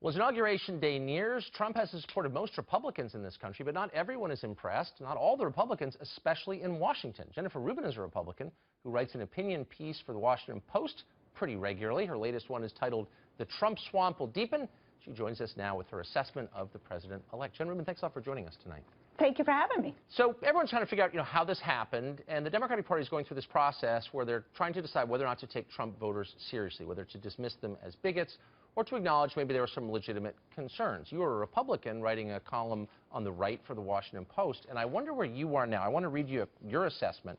Well, as Inauguration Day nears, Trump has supported most Republicans in this country, but not everyone is impressed. Not all the Republicans, especially in Washington. Jennifer Rubin is a Republican who writes an opinion piece for the Washington Post pretty regularly. Her latest one is titled "The Trump Swamp Will Deepen." She joins us now with her assessment of the president-elect. Jen Rubin, thanks a lot for joining us tonight. Thank you for having me. So everyone's trying to figure out, how this happened, and the Democratic Party is going through this process where they're trying to decide whether or not to take Trump voters seriously, whether to dismiss them as bigots or to acknowledge maybe there are some legitimate concerns. You are a Republican writing a column on the right for the Washington Post, and I wonder where you are now. I want to read you your assessment,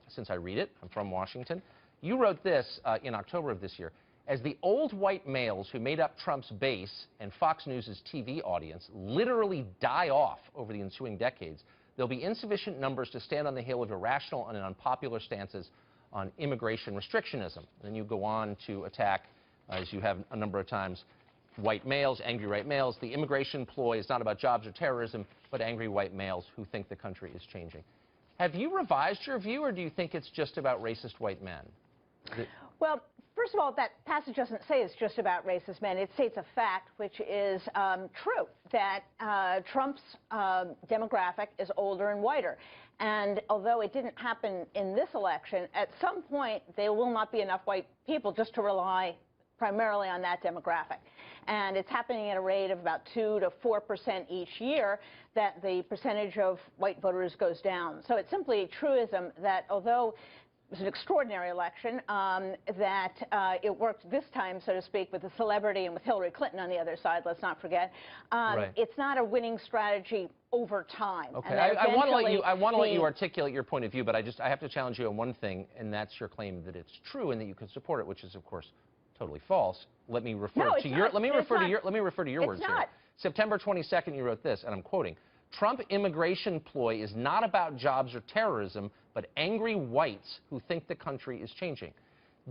since I read it. I'm from Washington. You wrote this in October of this year. As the old white males who made up Trump's base and Fox News' TV audience literally die off over the ensuing decades, there'll be insufficient numbers to stand on the hill of irrational and unpopular stances on immigration restrictionism. And then you go on to attack, as you have a number of times, white males, angry white males. The immigration ploy is not about jobs or terrorism, but angry white males who think the country is changing. Have you revised your view, or do you think it's just about racist white men? Well, first of all, that passage doesn't say it's just about racist men. It states a fact, which is true, that Trump's demographic is older and whiter. And although it didn't happen in this election, at some point there will not be enough white people just to rely primarily on that demographic. And it's happening at a rate of about 2 to 4% each year that the percentage of white voters goes down. So it's simply a truism that although it was an extraordinary election, that it worked this time, so to speak, with a celebrity and with Hillary Clinton on the other side, let's not forget. Right. It's not a winning strategy over time. Okay, I want to let you articulate your point of view, but I have to challenge you on one thing, and that's your claim that it's true and that you can support it, which is, of course, totally false. Let me refer to your words here. September 22nd, you wrote this, and I'm quoting: Trump immigration ploy is not about jobs or terrorism, but angry whites who think the country is changing.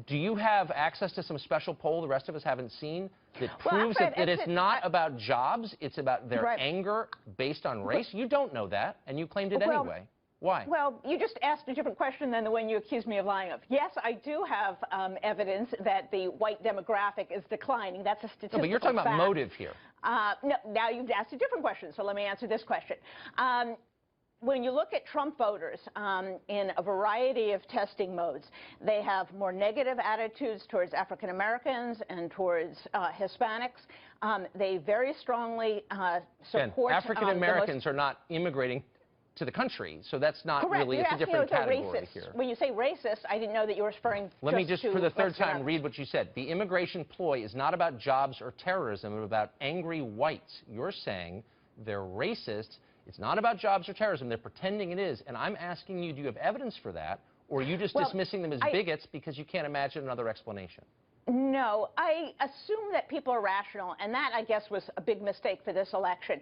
Do you have access to some special poll the rest of us haven't seen that proves that it's not about jobs, it's about their anger based on race? You don't know that, and you claimed it anyway. Why? Well, you just asked a different question than the one you accused me of lying of. Yes, I do have evidence that the white demographic is declining. That's a statistical fact. No, but you're talking about motive here. No, now you've asked a different question, so let me answer this question. When you look at Trump voters in a variety of testing modes, they have more negative attitudes towards African Americans and towards Hispanics. They very strongly support African Americans are not immigrating to the country, so that's not really, it's a different category here. When you say racist, I didn't know that you were referring Let me just, for the third time, read what you said. The immigration ploy is not about jobs or terrorism, but about angry whites. You're saying they're racist. It's not about jobs or terrorism. They're pretending it is. And I'm asking you, do you have evidence for that, or are you just dismissing them as bigots because you can't imagine another explanation? No, I assume that people are rational, and that, I guess, was a big mistake for this election.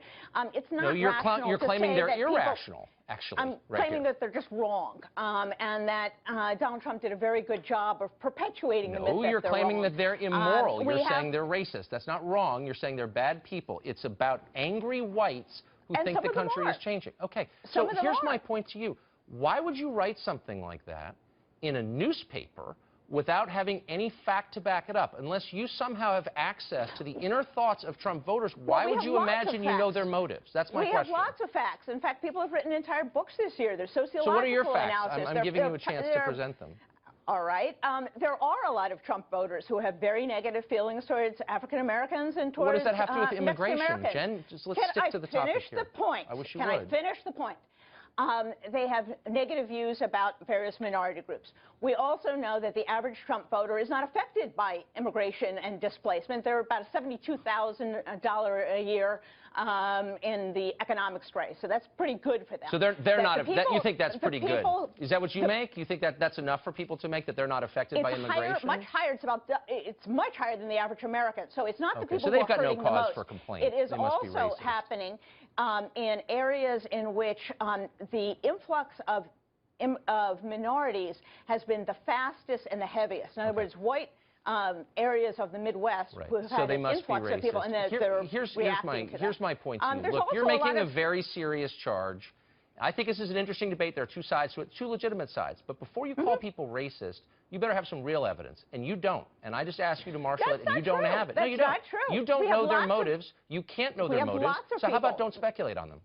It's not rational. You're claiming they're irrational, actually. I'm claiming that they're just wrong, and that Donald Trump did a very good job of perpetuating the myth that they're wrong. No, you're claiming that they're immoral. You're saying they're racist. That's not wrong. You're saying they're bad people. It's about angry whites who think the country is changing. Okay, so here's my point to you. Why would you write something like that in a newspaper without having any fact to back it up? Unless you somehow have access to the inner thoughts of Trump voters, why would you imagine you know their motives? That's my question. We have lots of facts. In fact, people have written entire books this year. There's sociological analysis. So what are your facts? I'm giving you a chance to present them. All right. There are a lot of Trump voters who have very negative feelings towards African Americans and towards What does that have to do with immigration, Jen? Just let's stick to the topic here. Can I finish the point? I wish you would. Can I finish the point? They have negative views about various minority groups. We also know that the average Trump voter is not affected by immigration and displacement. They're about a $72,000 a year in the economic strain, so that's pretty good for them. So they're not. You think that's pretty good? Is that what you make? You think that that's enough for people to make, that they're not affected by immigration? Much higher. It's much higher than the average American. So it's not the people who are hurting the most. So they've got no cause for complaint. It is also happening in areas in which the influx of minorities has been the fastest and the heaviest. In other words, white areas of the Midwest who have had an influx of people, and here's my point to you. Look, you're making a very serious charge I think this is an interesting debate. There are two sides to it, two legitimate sides. But before you call people racist, you better have some real evidence, and you don't. And I just ask you to marshal it, and you don't have it. That's no, you don't. Not true. You don't know their motives. You can't know their motives. So how about don't speculate on them?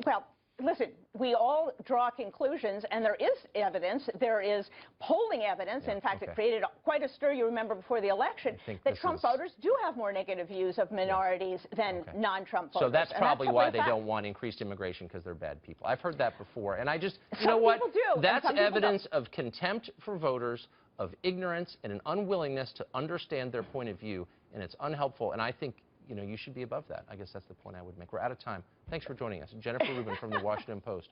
Well, listen, we all draw conclusions, and there is evidence. There is polling evidence. In fact, it created quite a stir, you remember, before the election, that Trump voters do have more negative views of minorities than non-Trump voters. So that's probably why they don't want increased immigration, because they're bad people. I've heard that before, and I just, you know what? That's evidence of contempt for voters, of ignorance, and an unwillingness to understand their point of view, and it's unhelpful, and I think you should be above that. I guess that's the point I would make. We're out of time. Thanks for joining us. Jennifer Rubin from the Washington Post.